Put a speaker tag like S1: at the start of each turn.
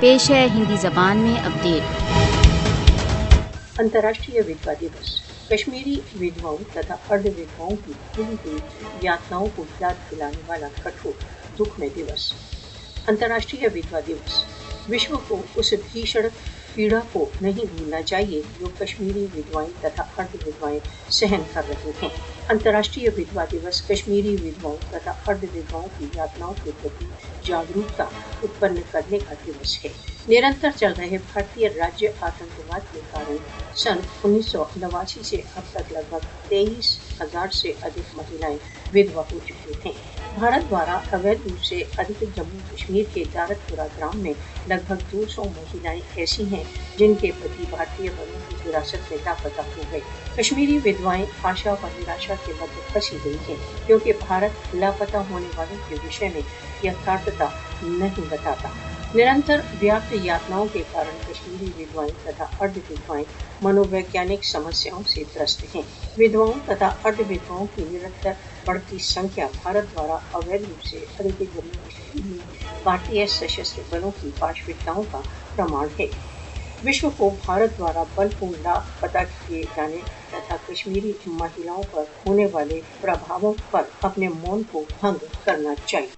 S1: پیش ہے ہندی زبان میں اپڈیٹ۔
S2: अंतर्राष्ट्रीय विधवा दिवस कश्मीरी विधवाओं तथा अर्ध विधवाओं की भूली हुई यातनाओं को याद दिलाने वाला कठोर दुखमय दिवस। अंतर्राष्ट्रीय विधवा दिवस विश्व को उस भीषण पीड़ा को नहीं भूलना चाहिए जो कश्मीरी विधवाएं तथा अर्ध विधवाएं सहन कर रही हैं। अंतर्राष्ट्रीय विधवा दिवस कश्मीरी विधवाओं तथा अर्ध विधवाओं की यातनाओं के प्रति जागरूकता उत्पन्न करने का दिवस है। निरंतर चल रहे भारतीय राज्य आतंकवाद के कारण सन 1989 से अब तक लगभग 23,000 से अधिक महिलाएं विधवा हो चुकी हैं। भारत द्वारा अवैध रूप से अधिक जम्मू कश्मीर के दारतपुरा ग्राम में लगभग 200 महिलाएं ऐसी हैं जिनके पति भारतीय बलों की हिरासत में लापता हो गए। कश्मीरी विधवाएं आशा व निराशा के मध्य फंसी हुई हैं क्योंकि भारत लापता होने वालों के विषय में यथार्थता नहीं बताता। निरंतर व्याप्त यातनाओं के कारण कश्मीरी विधवाएं तथा अर्ध विधवाएं मनोवैज्ञानिक समस्याओं से त्रस्त हैं। विधवाओं तथा अर्ध विधवाओं की निरंतर बढ़ती संख्या भारत द्वारा अवैध रूप से अधिक जम्मू कश्मीर में भारतीय सशस्त्र बलों की पाशविकताओं का प्रमाण है। विश्व को भारत द्वारा बलपूर्ण लाभ पता किए जाने तथा कश्मीरी महिलाओं पर होने वाले प्रभावों पर अपने मौन को भंग करना चाहिए।